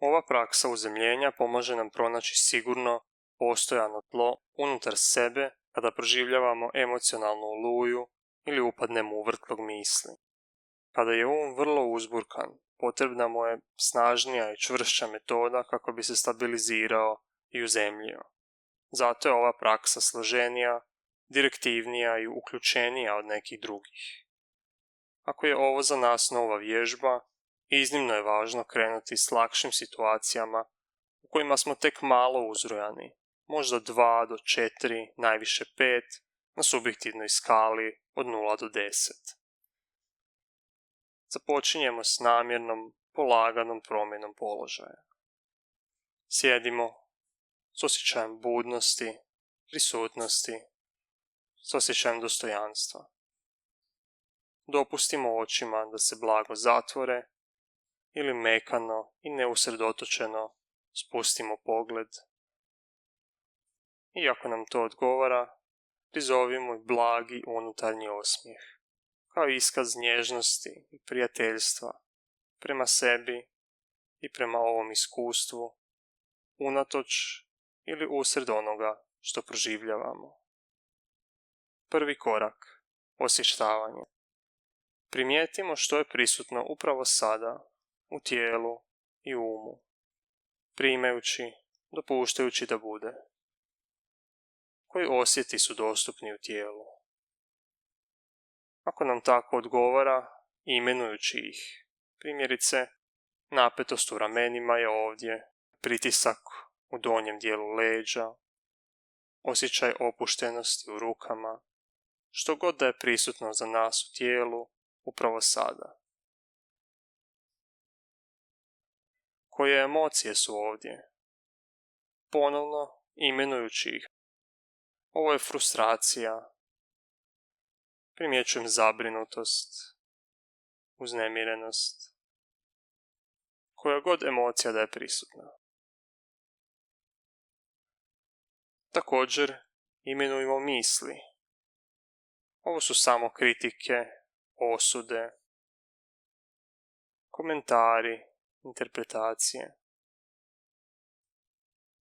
Ova praksa uzemljenja pomaže nam pronaći sigurno, postojano tlo unutar sebe kada proživljavamo emocionalnu oluju ili upadnemo u vrtlog misli. Kada je vrlo uzburkan, potrebna mu je snažnija i čvršća metoda kako bi se stabilizirao i uzemljio. Zato je ova praksa složenija, direktivnija i uključenija od nekih drugih. Ako je ovo za nas nova vježba, iznimno je važno krenuti s lakšim situacijama u kojima smo tek malo uzrujani, možda 2 do 4, najviše 5, na subjektivnoj skali od 0 do 10. Započinjemo s namjernom, polaganom promjenom položaja. Sjedimo s osjećajem budnosti, prisutnosti, s osjećajem dostojanstva. Dopustimo očima da se blago zatvore ili mekano i neusredotočeno spustimo pogled. I ako nam to odgovara, prizovimo blagi unutarnji osmijeh, kao iskaz nježnosti i prijateljstva prema sebi i prema ovom iskustvu, unatoč ili usred onoga što proživljavamo. Prvi korak, osvještavanje. Primijetimo što je prisutno upravo sada, u tijelu i umu, primajući, dopuštajući da bude. Koji osjeti su dostupni u tijelu? Ako nam tako odgovara, imenujući ih, primjerice, napetost u ramenima je ovdje, pritisak u donjem dijelu leđa, osjećaj opuštenosti u rukama, što god da je prisutno za nas u tijelu upravo sada. Koje emocije su ovdje? Ponovno imenujući ih. Ovo je frustracija. Primjećujem zabrinutost, uznemirenost. Koja god emocija da je prisutna. Također, imenujemo misli. Ovo su samo kritike, osude, komentari, interpretacije.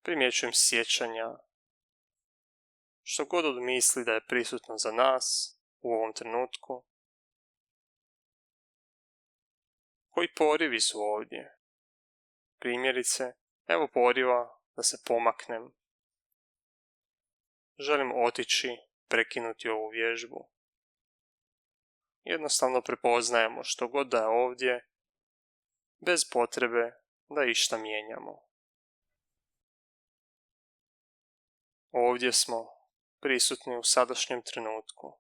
Primjećujem sjećanja. Što god od misli da je prisutno za nas u ovom trenutku. Koji porivi su ovdje? Primjerice, evo poriva da se pomaknem. Želim otići, prekinuti ovu vježbu. Jednostavno prepoznajemo što god da je ovdje, bez potrebe da išta mijenjamo. Ovdje smo, prisutni u sadašnjem trenutku,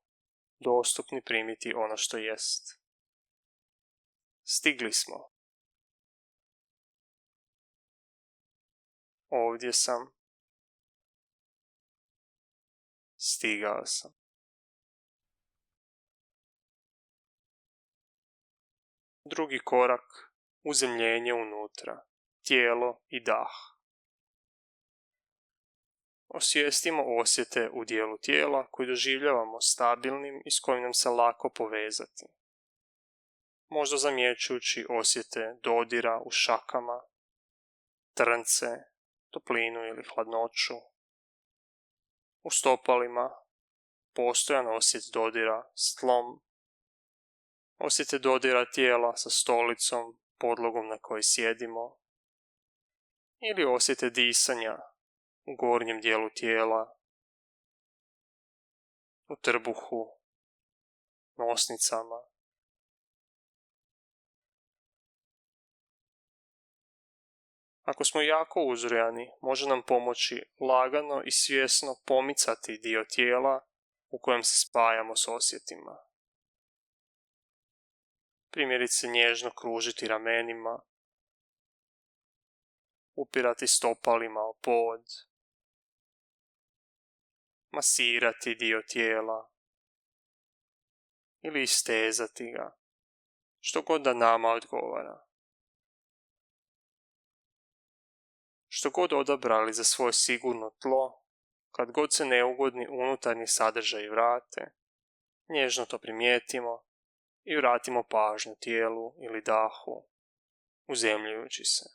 dostupni primiti ono što jest. Stigli smo. Ovdje sam. Stigao sam. Drugi korak, uzemljenje unutra, tijelo i dah. Osvijestimo osjete u dijelu tijela koji doživljavamo stabilnim i s kojim nam se lako povezati. Možda zamjećujući osjete dodira u šakama, trnce, toplinu ili hladnoću. U stopalima postojan osjet dodira s tlom, osjete dodira tijela sa stolicom, podlogom na kojoj sjedimo, ili osjete disanja u gornjem dijelu tijela, u trbuhu, nosnicama. Ako smo jako uzrujani, može nam pomoći lagano i svjesno pomicati dio tijela u kojem se spajamo s osjetima. Primjerice nježno kružiti ramenima, upirati stopalima o pod, masirati dio tijela ili istezati ga, što god da nama odgovara. Što god odabrali za svoje sigurno tlo, kad god se neugodni unutarnji sadržaji vrate, nježno to primijetimo i vratimo pažnju tijelu ili dahu, uzemljujući se.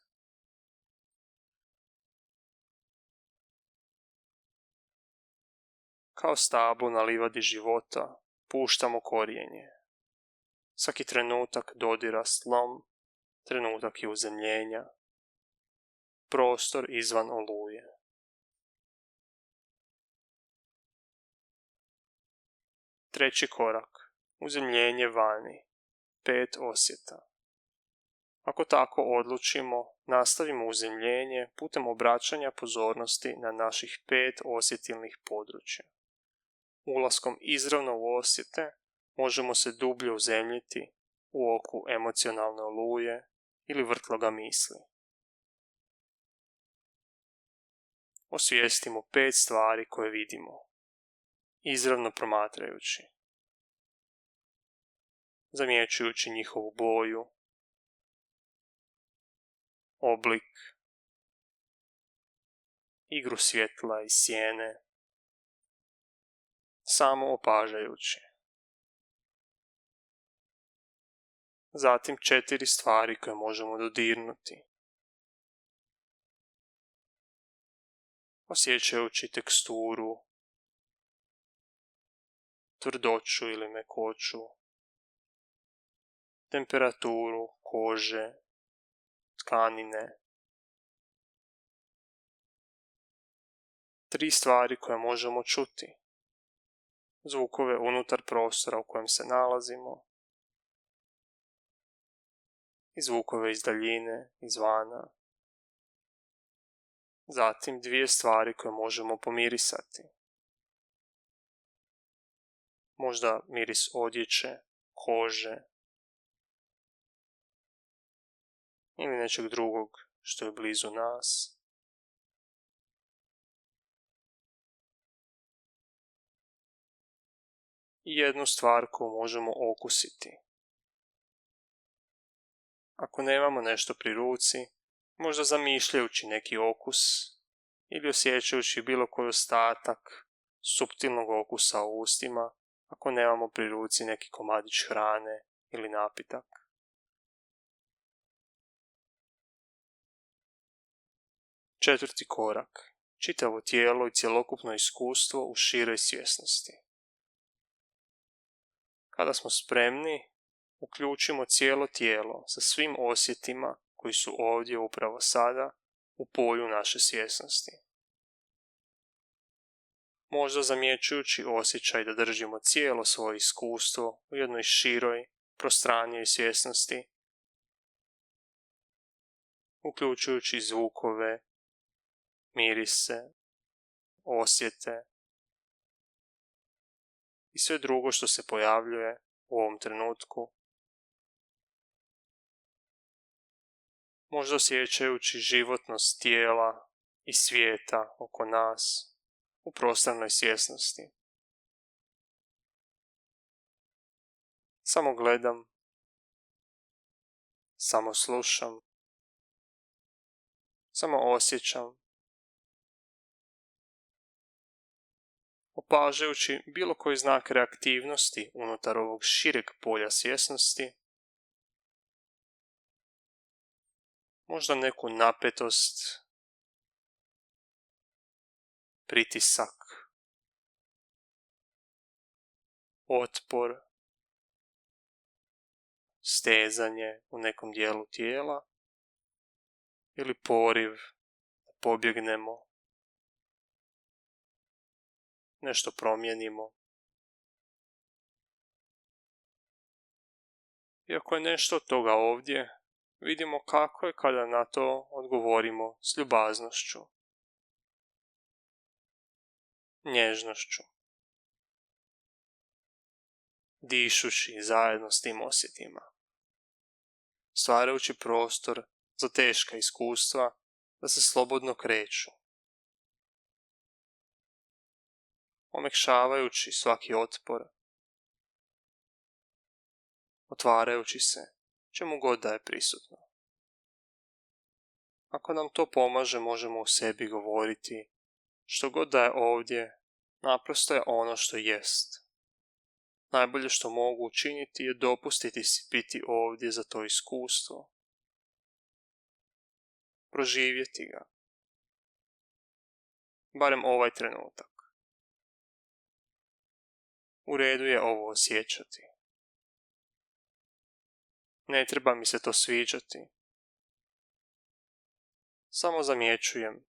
Kao stablo na livadi života puštamo korijenje. Svaki trenutak dodira s tlom, trenutak je uzemljenja, prostor izvan oluje. Treći korak, uzemljenje vani, 5 osjeta. Ako tako odlučimo, nastavimo uzemljenje putem obraćanja pozornosti na naših 5 osjetilnih područja. Ulaskom izravno u osjete možemo se dublje uzemljiti u oku emocionalne oluje ili vrtloga misli. Osvijestimo 5 stvari koje vidimo, izravno promatrajući, zamjećujući njihovu boju, oblik, igru svjetla i sjene, samo opažajući. Zatim 4 stvari koje možemo dodirnuti, osjećajući teksturu, tvrdoću ili mekoću, temperaturu kože, tkanine. 3 stvari koje možemo čuti, zvukove unutar prostora u kojem se nalazimo i zvukove iz daljine, izvana. Zatim 2 stvari koje možemo pomirisati. Možda miris odjeće, kože ili nečeg drugog što je blizu nas. I jednu stvar koju možemo okusiti. Ako nemamo nešto pri ruci, možda zamišljajući neki okus ili osjećajući bilo koji ostatak suptilnog okusa u ustima, ako nemamo pri ruci neki komadić hrane ili napitak. Četvrti korak. Čitavo tijelo i cjelokupno iskustvo u široj svjesnosti. Kada smo spremni, uključimo cijelo tijelo sa svim osjetima koji su ovdje upravo sada u polju naše svjesnosti. Možda zamjećujući osjećaj da držimo cijelo svoje iskustvo u jednoj široj, prostranijoj svjesnosti, uključujući zvukove, mirise, osjete i sve drugo što se pojavljuje u ovom trenutku. Možda osjećajući životnost tijela i svijeta oko nas u prostornoj svjesnosti. Samo gledam, samo slušam, samo osjećam, opažajući bilo koji znak reaktivnosti unutar ovog šireg polja svjesnosti, možda neku napetost, pritisak, otpor, stezanje u nekom dijelu tijela ili poriv da pobjegnemo, nešto promijenimo. I ako je nešto od toga ovdje, vidimo kako je kada na to odgovorimo s ljubaznošću, nježnošću, dišući zajedno s tim osjetima, stvarajući prostor za teška iskustva da se slobodno kreću, omekšavajući svaki otpor, otvarajući se čemu god da je prisutno. Ako nam to pomaže, možemo u sebi govoriti što god da je ovdje, naprosto je ono što jest. Najbolje što mogu učiniti je dopustiti si biti ovdje za to iskustvo. Proživjeti ga. Barem ovaj trenutak. U redu je ovo osjećati. Ne treba mi se to sviđati. Samo zamjećujem.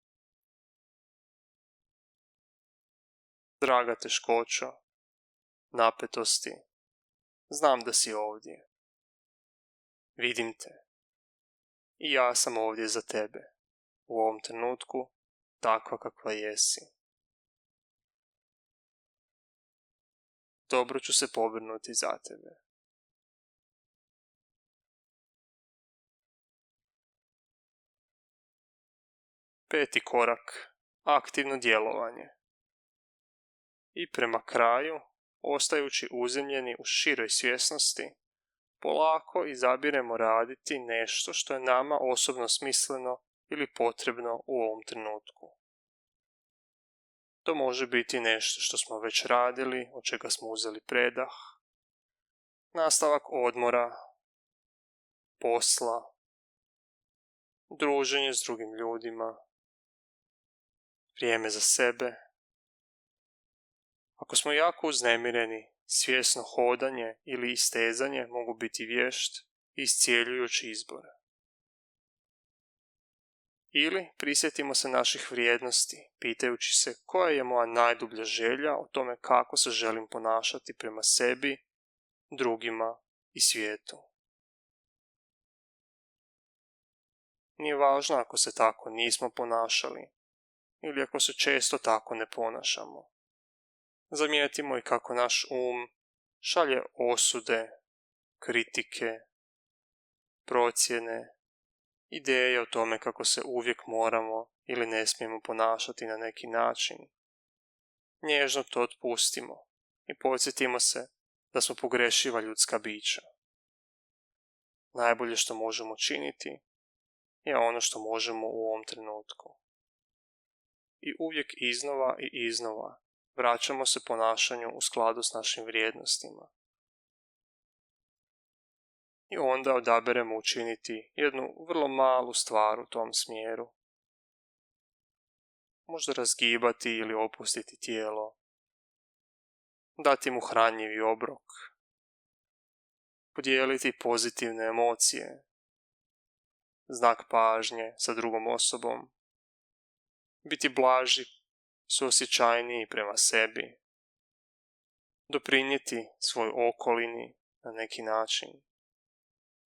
Draga teškoća, napetosti, znam da si ovdje. Vidim te. I ja sam ovdje za tebe. U ovom trenutku, takva kakva jesi. Dobro ću se pobrinuti za tebe. Peti korak. Aktivno djelovanje. I prema kraju, ostajući uzemljeni u široj svjesnosti, polako izabiremo raditi nešto što je nama osobno smisleno ili potrebno u ovom trenutku. To može biti nešto što smo već radili, od čega smo uzeli predah, nastavak odmora, posla, druženje s drugim ljudima, vrijeme za sebe. Ako smo jako uznemireni, svjesno hodanje ili istezanje mogu biti vješt i iscijeljujući izbor. Ili prisjetimo se naših vrijednosti, pitajući se koja je moja najdublja želja o tome kako se želim ponašati prema sebi, drugima i svijetu. Nije važno ako se tako nismo ponašali ili ako se često tako ne ponašamo. Zamijetimo i kako naš šalje osude, kritike, procjene, ideje o tome kako se uvijek moramo ili ne smijemo ponašati na neki način. Nježno to otpustimo i podsjetimo se da smo pogrešiva ljudska bića. Najbolje što možemo činiti je ono što možemo u ovom trenutku. I uvijek iznova i iznova vraćamo se ponašanju u skladu s našim vrijednostima. I onda odaberemo učiniti jednu vrlo malu stvar u tom smjeru. Možda razgibati ili opustiti tijelo, dati mu hranjivi obrok, podijeliti pozitivne emocije, znak pažnje sa drugom osobom, biti blaži, suosjećajniji prema sebi, doprinijeti svoj okolini na neki način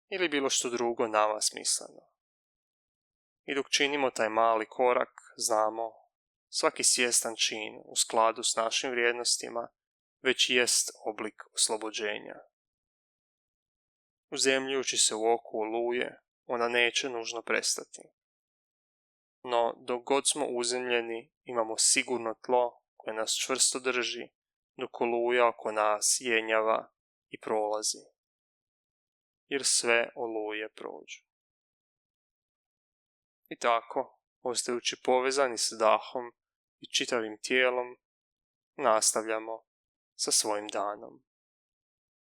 ili bilo što drugo nama smisleno. I dok činimo taj mali korak, znamo, svaki svjestan čin u skladu s našim vrijednostima već jest oblik oslobođenja. Uzemljujući se u oku oluje, ona neće nužno prestati. No, dok god smo uzemljeni, imamo sigurno tlo koje nas čvrsto drži, dok oluja oko nas jenjava i prolazi. Jer sve oluje prođu. I tako, ostajući povezani s dahom i čitavim tijelom, nastavljamo sa svojim danom.